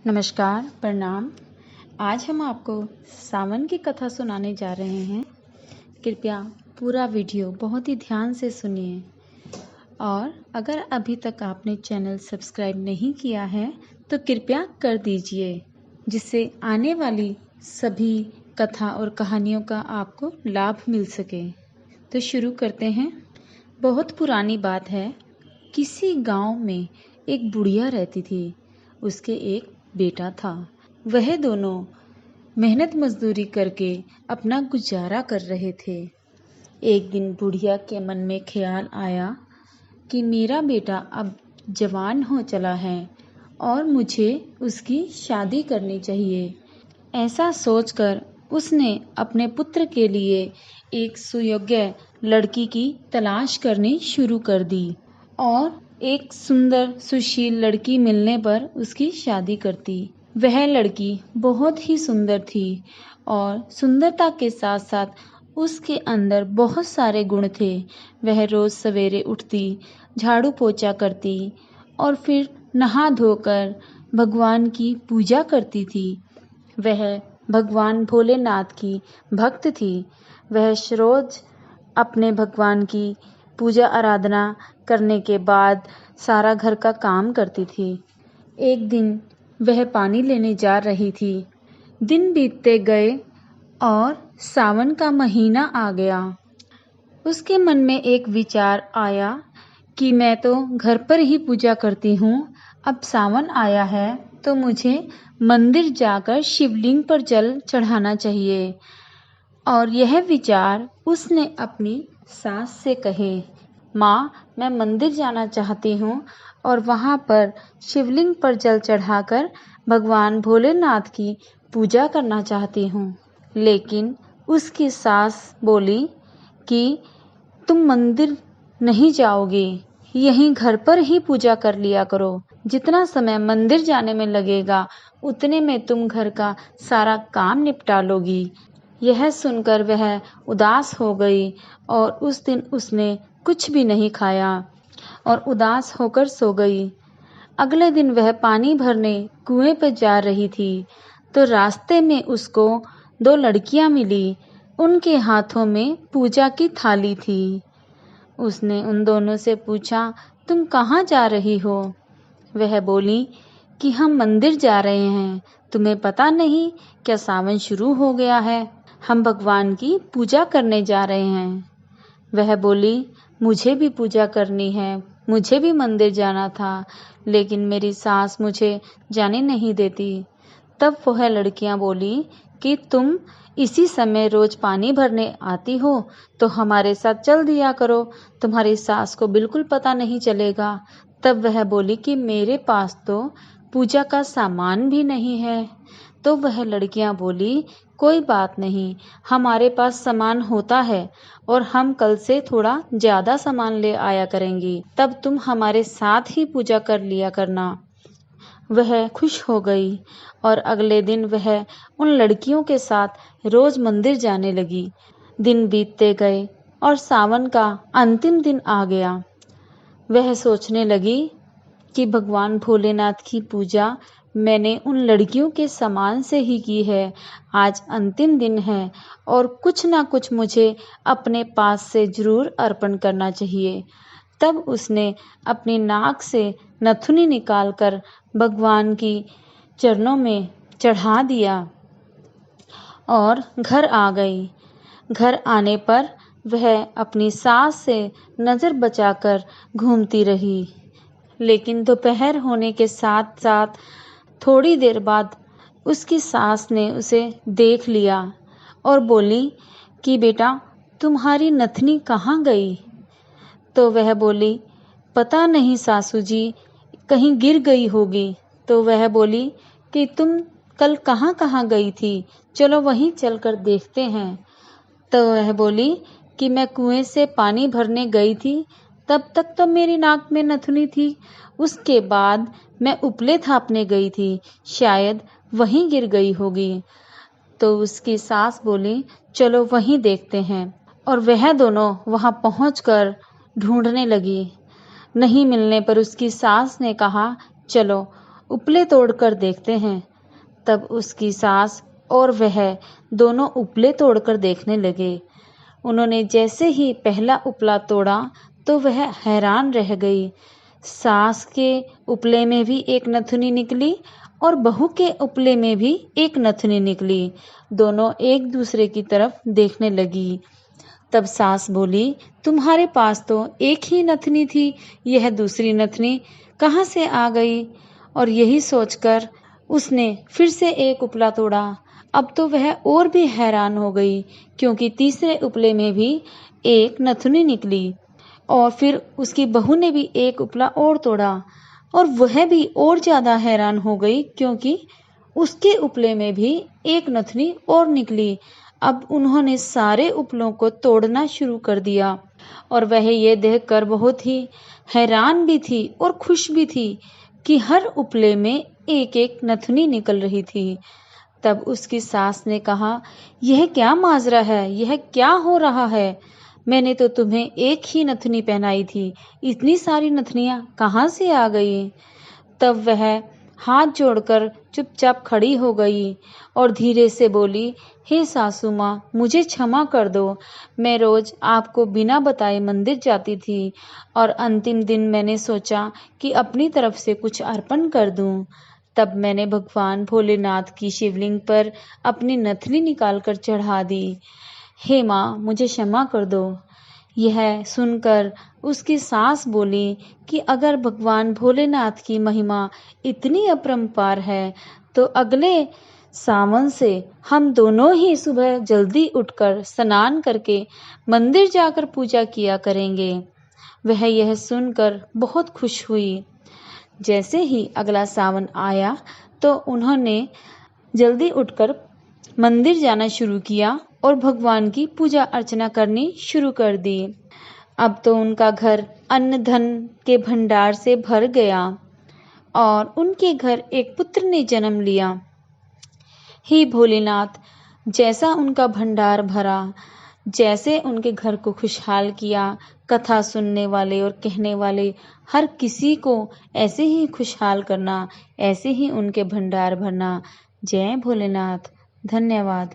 नमस्कार, प्रणाम। आज हम आपको सावन की कथा सुनाने जा रहे हैं। कृपया पूरा वीडियो बहुत ही ध्यान से सुनिए और अगर अभी तक आपने चैनल सब्सक्राइब नहीं किया है तो कृपया कर दीजिए, जिससे आने वाली सभी कथा और कहानियों का आपको लाभ मिल सके। तो शुरू करते हैं। बहुत पुरानी बात है। किसी गांव में एक बुढ़िया रहती थी। उसके एक बेटा था। वह दोनों मेहनत मजदूरी करके अपना गुजारा कर रहे थे। एक दिन बुढ़िया के मन में ख्याल आया कि मेरा बेटा अब जवान हो चला है और मुझे उसकी शादी करनी चाहिए। ऐसा सोचकर उसने अपने पुत्र के लिए एक सुयोग्य लड़की की तलाश करनी शुरू कर दी और एक सुंदर सुशील लड़की मिलने पर उसकी शादी करती। वह लड़की बहुत ही सुंदर थी और सुंदरता के साथ साथ उसके अंदर बहुत सारे गुण थे। वह रोज सवेरे उठती, झाड़ू पोछा करती और फिर नहा धोकर भगवान की पूजा करती थी। वह भगवान भोलेनाथ की भक्त थी। वह रोज अपने भगवान की पूजा आराधना करने के बाद सारा घर का काम करती थी। एक दिन वह पानी लेने जा रही थी। दिन बीतते गए और सावन का महीना आ गया। उसके मन में एक विचार आया कि मैं तो घर पर ही पूजा करती हूँ, अब सावन आया है तो मुझे मंदिर जाकर शिवलिंग पर जल चढ़ाना चाहिए। और यह विचार उसने अपनी सास से कहे, माँ, मैं मंदिर जाना चाहती हूँ और वहाँ पर शिवलिंग पर जल चढ़ाकर भगवान भोलेनाथ की पूजा करना चाहती हूँ। लेकिन उसकी सास बोली कि तुम मंदिर नहीं जाओगे, यहीं घर पर ही पूजा कर लिया करो। जितना समय मंदिर जाने में लगेगा उतने में तुम घर का सारा काम निपटा लोगी। यह सुनकर वह उदास हो गई और उस दिन उसने कुछ भी नहीं खाया और उदास होकर सो गई। अगले दिन वह पानी भरने कुएं पर जा रही थी तो रास्ते में उसको दो लड़कियां मिली। उनके हाथों में पूजा की थाली थी। उसने उन दोनों से पूछा, तुम कहाँ जा रही हो? वह बोली कि हम मंदिर जा रहे हैं। तुम्हें पता नहीं क्या सावन शुरू हो गया है? हम भगवान की पूजा करने जा रहे हैं। वह बोली, मुझे भी पूजा करनी है, मुझे भी मंदिर जाना था, लेकिन मेरी सास मुझे जाने नहीं देती। तब वह लड़कियां बोली कि तुम इसी समय रोज पानी भरने आती हो तो हमारे साथ चल दिया करो, तुम्हारी सास को बिल्कुल पता नहीं चलेगा। तब वह बोली कि मेरे पास तो पूजा का सामान भी नहीं है। तो वह लड़कियां बोली, कोई बात नहीं, हमारे पास सामान होता है और हम कल से थोड़ा ज्यादा सामान ले आया करेंगी, तब तुम हमारे साथ ही पूजा कर लिया करना। वह खुश हो गई और अगले दिन वह उन लड़कियों के साथ रोज मंदिर जाने लगी। दिन बीतते गए और सावन का अंतिम दिन आ गया। वह सोचने लगी कि भगवान भोलेनाथ की पूजा मैंने उन लड़कियों के सामान से ही की है। आज अंतिम दिन है और कुछ ना कुछ मुझे अपने पास से जरूर अर्पण करना चाहिए। तब उसने अपनी नाक से नथुनी निकालकर भगवान की चरणों में चढ़ा दिया और घर आ गई। घर आने पर वह अपनी सास से नजर बचाकर घूमती रही। लेकिन दोपहर होने के साथ साथ थोड़ी देर बाद उसकी सास ने उसे देख लिया और बोली कि बेटा, तुम्हारी नथनी कहाँ गई? तो वह बोली, पता नहीं सासू जी, कहीं गिर गई होगी। तो वह बोली कि तुम कल कहाँ कहाँ गई थी, चलो वहीं चलकर देखते हैं। तो वह बोली कि मैं कुएं से पानी भरने गई थी, तब तक तो मेरी नाक में नथुनी थी, उसके बाद मैं उपले थापने गई थी, शायद वहीं गिर गई होगी। तो उसकी सास बोली, चलो वहीं देखते हैं। और वह दोनों वहां पहुंचकर ढूंढने लगी। नहीं मिलने पर उसकी सास ने कहा, चलो उपले तोड़कर देखते हैं। तब उसकी सास और वह दोनों उपले तोड़कर देखने लगे। उन्होंने जैसे ही पहला उपला तोड़ा तो वह हैरान रह गई। सास के उपले में भी एक नथुनी निकली और बहू के उपले में भी एक नथुनी निकली। दोनों एक दूसरे की तरफ देखने लगी। तब सास बोली, तुम्हारे पास तो एक ही नथनी थी, यह दूसरी नथनी कहाँ से आ गई? और यही सोचकर उसने फिर से एक उपला तोड़ा। अब तो वह और भी हैरान हो गई, क्योंकि तीसरे उपले में भी एक नथुनी निकली। और फिर उसकी बहू ने भी एक उपला और तोड़ा, और वह भी और ज्यादा हैरान हो गई, क्योंकि उसके उपले में भी एक नथनी और निकली। अब उन्होंने सारे उपलों को तोड़ना शुरू कर दिया, और वह ये देखकर बहुत ही हैरान भी थी और खुश भी थी कि हर उपले में एक एक नथनी निकल रही थी। तब उसकी सास ने कहा, यह क्या माजरा है? यह क्या हो रहा है? मैंने तो तुम्हें एक ही नथनी पहनाई थी, इतनी सारी नथनियां कहाँ से आ गई? तब वह हाथ जोड़कर चुपचाप खड़ी हो गई और धीरे से बोली, हे सासू माँ, मुझे क्षमा कर दो। मैं रोज आपको बिना बताए मंदिर जाती थी और अंतिम दिन मैंने सोचा कि अपनी तरफ से कुछ अर्पण कर दूं। तब मैंने भगवान भोलेनाथ की शिवलिंग पर अपनी नथनी निकालकर चढ़ा दी। हे माँ, मुझे क्षमा कर दो। यह सुनकर उसकी सास बोली कि अगर भगवान भोलेनाथ की महिमा इतनी अपरंपार है तो अगले सावन से हम दोनों ही सुबह जल्दी उठकर स्नान करके मंदिर जाकर पूजा किया करेंगे। वह यह सुनकर बहुत खुश हुई। जैसे ही अगला सावन आया तो उन्होंने जल्दी उठकर मंदिर जाना शुरू किया और भगवान की पूजा अर्चना करनी शुरू कर दी। अब तो उनका घर अन्न धन के भंडार से भर गया और उनके घर एक पुत्र ने जन्म लिया। हे भोलेनाथ, जैसा उनका भंडार भरा, जैसे उनके घर को खुशहाल किया, कथा सुनने वाले और कहने वाले हर किसी को ऐसे ही खुशहाल करना, ऐसे ही उनके भंडार भरना। जय भोलेनाथ। धन्यवाद।